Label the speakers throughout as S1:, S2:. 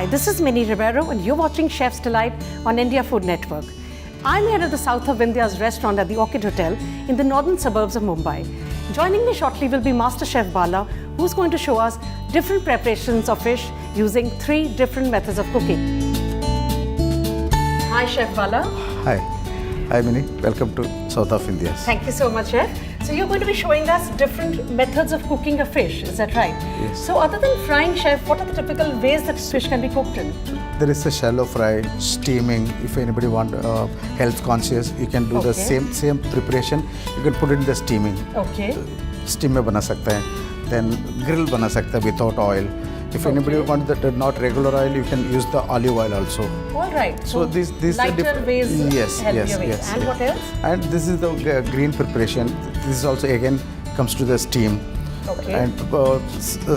S1: Hi, this is Minnie Rivero and you're watching Chef's Delight on India Food Network. I'm here at the South of India's restaurant at the Orchid Hotel in the northern suburbs of Mumbai. Joining me shortly will be Master Chef Bala, who's going to show us different preparations of fish using 3 different methods of cooking. Hi, Chef Bala.
S2: Hi. Hi, Minnie. Welcome to South of India.
S1: Thank you so much, Chef. So you're going to be showing us different methods of cooking a fish, is that right?
S2: Yes.
S1: So other than frying, Chef, what are the typical ways that fish can be cooked in?
S2: There is a shallow fry, steaming. If anybody want health conscious, you can do the same preparation. You can put it in the steaming.
S1: Okay.
S2: Steam में बना सकता है. Then grill बना सकता है without oil. If anybody want the not regular oil, you can use the olive oil also.
S1: All right.
S2: So these
S1: lighter ways,
S2: yes,
S1: healthier ways.
S2: yes.
S1: And
S2: yes.
S1: what else?
S2: And this is the green preparation. This is also again comes to the steam.
S1: Okay.
S2: And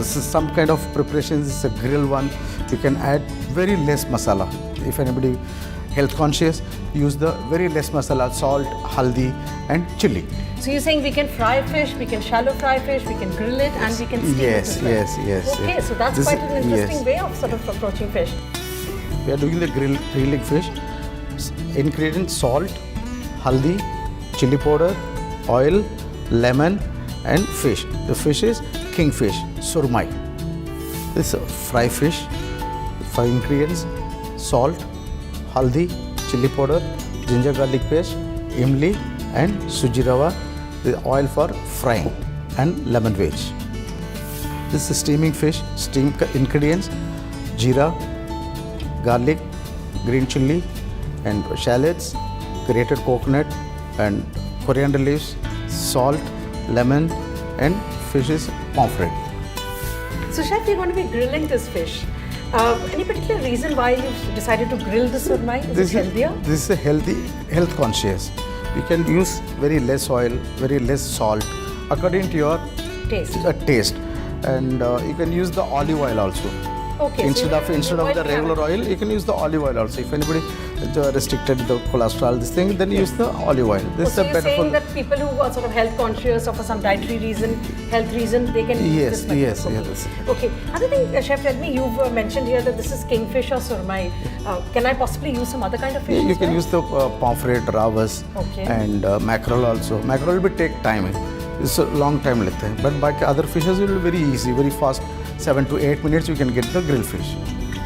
S2: some kind of preparations is a grill one. You can add very less masala. If anybody health conscious, use the very less masala, salt, haldi, and chili.
S1: So you're saying we can fry fish, we can shallow fry fish, we can grill it, and we can steam it as well.
S2: Yes.
S1: Okay, so that's quite an interesting way of sort of approaching fish.
S2: We are doing the grilling fish. Ingredients: salt, haldi, chili powder, oil, lemon, and fish. The fish is kingfish, surmai. This is fry fish. 5 ingredients: salt, haldi, chili powder, ginger garlic paste, imli, and suji rava. The oil for frying, and lemon wedge. This is steaming fish. Steam ingredients: jeera, garlic, green chili, and shallots, grated coconut, and coriander leaves, salt, lemon, and fish is pomfret.
S1: So Chef, we're going to be grilling this fish. Any particular reason why you've decided to grill the surmai? Is it healthier?
S2: This is a health conscious. You can use very less oil, very less salt, according to your taste. And you can use the olive oil also.
S1: Okay.
S2: Instead of the regular oil, you can use the olive oil also. If anybody restricted the cholesterol, this thing, then use the olive oil. This
S1: so
S2: is
S1: you're
S2: better
S1: saying
S2: for
S1: that people who are sort of health conscious or for some dietary reason, health reason, they can use this method
S2: yes,
S1: of cooking.
S2: yes.
S1: Okay. Other thing, Chef, tell me, you've mentioned here that this is kingfish or surmai. Can I possibly use some other kind of fish?
S2: You can use the pomfret, ravas, and mackerel also. Mackerel will take time. It's a long time lete hain. But baaki other fishes will be very easy, very fast. 7 to 8 minutes you can get the grill fish.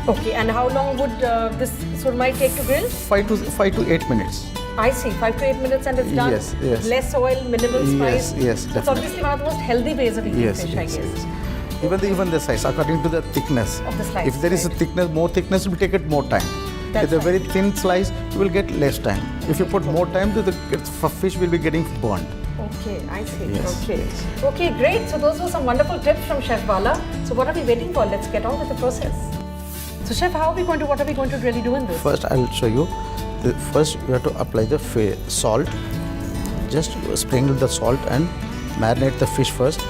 S1: Okay, and how long would this surmai take to grill?
S2: 5 to 8 minutes.
S1: I see, 5 to 8 minutes and it's done.
S2: Yes.
S1: Less oil, minimal spice.
S2: Yes, definitely.
S1: It's obviously one of the most healthy ways of eating fish, I guess.
S2: Yes. Even the size, according to the thickness.
S1: Of the slice.
S2: If there is a thickness, more thickness will take it more time. If a very thin slice, you will get less time. If you put more time, the fish will be getting burnt.
S1: Okay, I see.
S2: Yes,
S1: okay.
S2: yes.
S1: Okay, great. So those were some wonderful tips from Chef Bala. So what are we waiting for? Let's get on with the process. So Chef, what are we going to really do in this?
S2: First, I'll show you. First, you have to apply the salt. Just sprinkle the salt and marinate the fish first,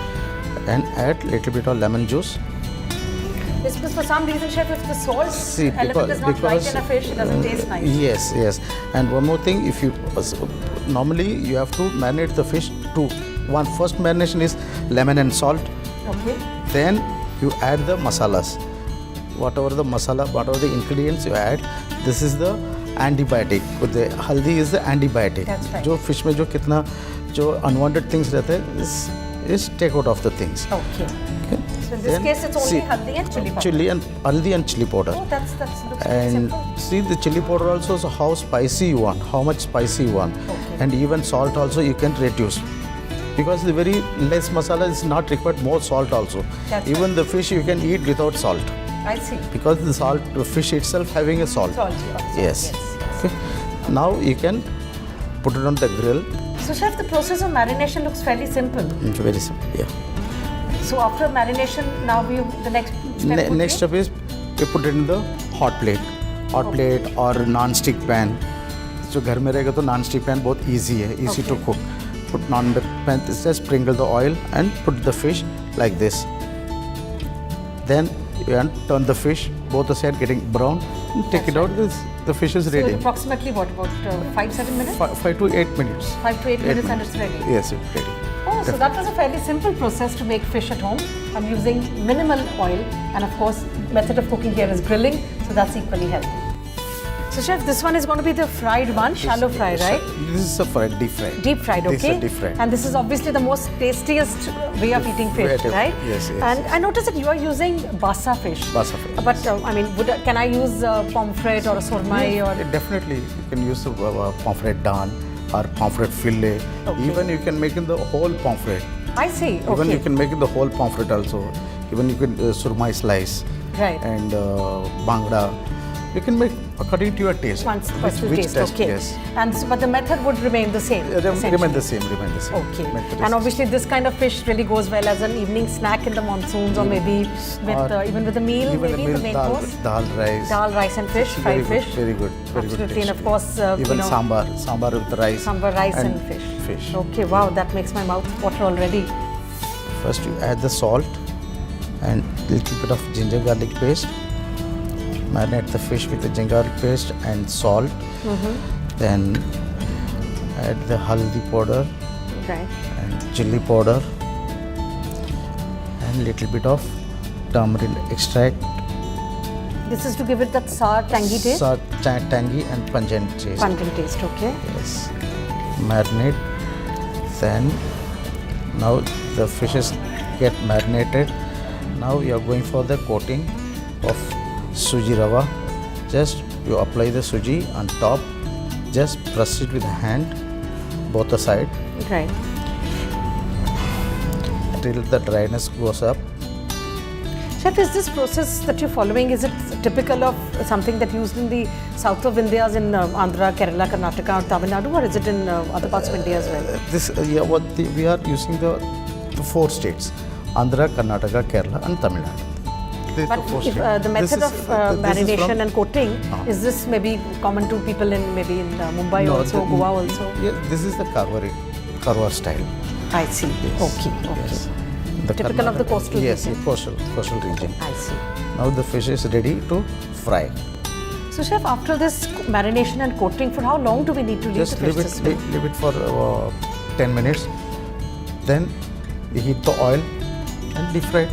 S2: and add little bit of lemon juice.
S1: It's because for some reason, Chef, if the salt element is not right in a fish, it doesn't taste nice.
S2: Yes. And one more thing, if you normally you have to marinate the fish to one. First marination is lemon and salt.
S1: Okay.
S2: Then you add the masalas. Whatever the ingredients you add, this is the antibiotic. The haldi is the antibiotic.
S1: That's right.
S2: जो fish में जो unwanted things रहते हैं is take out of the things.
S1: Okay. So in this case, it's only haldi and chili powder.
S2: Haldi and chili powder.
S1: Oh, that looks
S2: And
S1: simple.
S2: see the chili powder also, so how spicy you want, how much spicy you want.
S1: Okay.
S2: And even salt also you can reduce. Because the very less masala is not required, more salt also. Even the fish you can eat without salt.
S1: I see.
S2: Because the fish itself having a salt. Yes. Okay. Now you can put it on the grill.
S1: So Chef, the process of marination looks fairly simple.
S2: It's very simple, yeah.
S1: So after marination, now the next step
S2: Next step is you put it in the hot plate. Plate or non-stick pan. So घर में रहेगा तो non-stick pan बहुत easy है, easy to cook. Put non-stick pan, just sprinkle the oil and put the fish like this. Then you turn the fish, both the sides getting brown. Take it out. The fish is ready.
S1: So approximately what, about 5-7 minutes?
S2: 5 to 8 minutes.
S1: 5 to 8 minutes and it's ready.
S2: Yes, it's ready.
S1: Oh, so that was a fairly simple process to make fish at home. I'm using minimal oil, and of course, method of cooking here is grilling, so that's equally healthy. So chef, this one is going to be the fried one, shallow fry, right?
S2: This is a fried, deep fried.
S1: Deep fried, okay.
S2: This is a deep fried.
S1: And this is obviously the most tastiest way of eating fish, right?
S2: Yes, yes.
S1: And I noticed that you are using basa fish.
S2: Basa fish.
S1: But I mean, can I use pomfret or a surmai or?
S2: Definitely, you can use the pomfret dan or pomfret fillet.
S1: Okay.
S2: Even you can make in the whole pomfret.
S1: I see. Okay.
S2: Even you can make in the whole pomfret also. Even you can surmai slice.
S1: Right.
S2: And bangda. You can make according to your taste.
S1: One's personal taste, okay.
S2: Yes.
S1: And but the method would remain the same.
S2: Remain the same.
S1: Okay.
S2: Method
S1: And
S2: is
S1: obviously, this kind of fish really goes well as an evening snack in the monsoons, or maybe with even with the meal,
S2: even
S1: maybe the main course.
S2: Dal rice.
S1: Dal, rice, and fish, fried fish.
S2: Very good. Very
S1: Absolutely,
S2: good.
S1: and of course,
S2: even sambar with rice.
S1: Sambar, rice, and fish. Okay, wow, that makes my mouth water already.
S2: First, you add the salt and little bit of ginger garlic paste. Marinate the fish with the ginger garlic paste and salt. Then add the haldi powder and chili powder and little bit of tamarind extract.
S1: This is to give it that sour, tangy taste?
S2: Sour, tangy and pungent taste.
S1: Pungent taste, okay.
S2: Yes. Marinate. Then now the fishes get marinated. Now you are going for the coating of suji rava. Just you apply the suji on top. Just press it with the hand, both the side.
S1: Right.
S2: Till the dryness goes up.
S1: Chef, is this process that you're following, is it typical of something that used in the south of India, in Andhra, Kerala, Karnataka, or Tamil Nadu, or is it in other parts of India as well?
S2: We are using the 4 states: Andhra, Karnataka, Kerala, and Tamil Nadu.
S1: But if, the method of marination and coating, is this maybe common to people in maybe in Mumbai also, Goa also?
S2: Yes, this is the Karwar style.
S1: I see.
S2: Yes.
S1: Okay.
S2: Yes.
S1: Typical of the coastal region.
S2: Yes, coastal region.
S1: I see.
S2: Now the fish is ready to fry.
S1: So chef, after this marination and coating, for how long do we need to leave
S2: Just
S1: the fish?
S2: leave it for 10 minutes. Then you heat the oil and deep fry.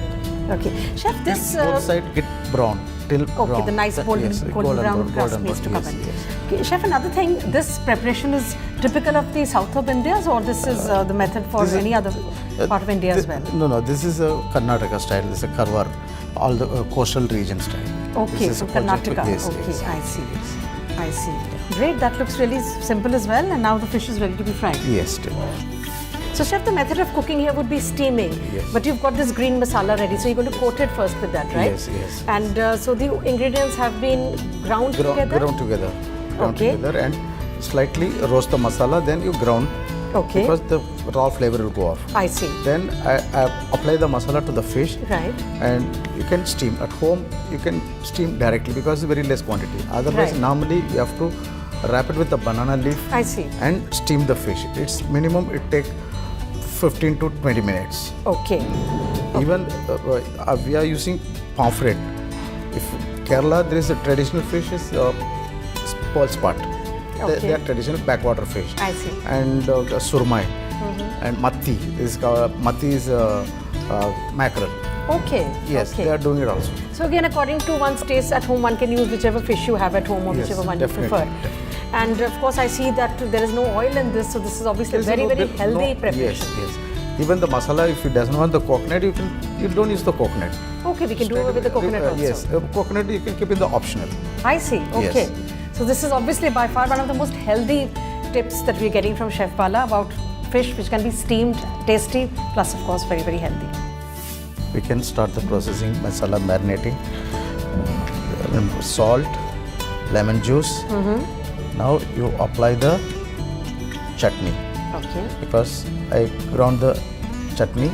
S1: Okay. Chef, this...
S2: both sides get brown till brown.
S1: Okay, the nice golden brown crust needs to come in.
S2: Yes.
S1: Okay, chef, another thing, this preparation is typical of the south of India, or this is the method for any other part of India as well?
S2: No, this is a Karnataka style. This is a Karwar, all the coastal region style.
S1: Okay, so Karnataka.
S2: Yes,
S1: okay,
S2: yes.
S1: I see. I see. Great, that looks really simple as well, and now the fish is ready to be fried.
S2: Yes.
S1: So chef, the method of cooking here would be steaming, but you've got this green masala ready, so you're going to coat it first with that, right?
S2: Yes.
S1: And so the ingredients have been ground together?
S2: Ground together and slightly roast the masala, then you ground.
S1: Okay.
S2: Because the raw flavor will go off.
S1: I see.
S2: Then I apply the masala to the fish.
S1: Right.
S2: And you can steam. At home, you can steam directly because it's very less quantity. Otherwise, normally you have to wrap it with a banana leaf.
S1: I see.
S2: And steam the fish. It's minimum, it takes 15 to 20 minutes.
S1: Okay.
S2: Even we are using pomfret. If Kerala, there is a traditional fish is pearl spot.
S1: Okay.
S2: They are traditional backwater fish.
S1: I see.
S2: And surmai and matti. Matti is mackerel.
S1: Okay.
S2: Yes,
S1: okay.
S2: they are doing it also.
S1: So again, according to one's taste at home, one can use whichever fish you have at home or whichever one you prefer.
S2: Definitely.
S1: And of course, I see that there is no oil in this, so this is obviously very healthy preparation.
S2: Yes. Even the masala, if you doesn't want the coconut, you don't use the coconut.
S1: Okay, we can do it with the coconut also.
S2: Yes, coconut you can keep in the optional.
S1: I see. Okay.
S2: Yes.
S1: So this is obviously by far one of the most healthy tips that we're getting from Chef Bala about fish which can be steamed, tasty, plus of course very healthy.
S2: We can start the processing masala marinating. Salt, lemon juice. Now you apply the chutney.
S1: Okay.
S2: Because I ground the chutney.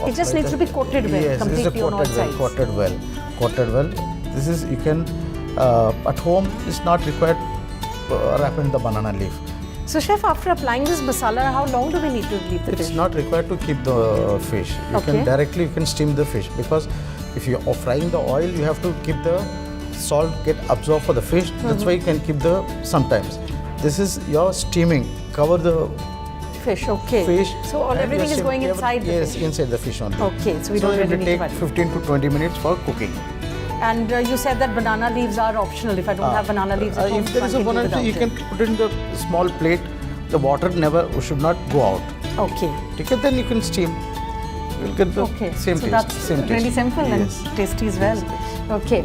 S1: It just needs to be coated well, completely on all sides.
S2: Coated well. This is, you can, at home, it's not required wrap in the banana leaf.
S1: So chef, after applying this masala, how long do we need to leave the fish?
S2: It's not required to keep the fish. You can steam the fish, because if you are frying the oil, you have to keep the salt get absorbed for the fish. That's why you can keep the sometimes. This is your steaming. Cover the
S1: fish, okay.
S2: Fish.
S1: So
S2: and
S1: everything
S2: just
S1: is going
S2: simply-
S1: inside the
S2: Yes,
S1: fish.
S2: inside the fish only.
S1: Okay, so we don't
S2: it
S1: really
S2: will
S1: need
S2: take
S1: to add.
S2: 15 to 20 minutes for cooking.
S1: And you said that banana leaves are optional. If I don't have banana leaves at home,
S2: if there is a
S1: one
S2: banana,
S1: can
S2: you
S1: do
S2: can
S1: without
S2: put it in the small plate. The water should not go out.
S1: it. Okay.
S2: Okay, then you can steam. You'll get the
S1: Okay.
S2: same
S1: so
S2: taste.
S1: that's
S2: Same taste.
S1: really simple
S2: Yes.
S1: and tasty as well. Okay.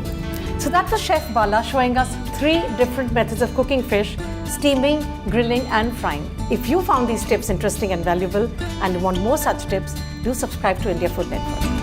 S1: So that was Chef Bala showing us 3 different methods of cooking fish: steaming, grilling, and frying. If you found these tips interesting and valuable and want more such tips, do subscribe to India Food Network.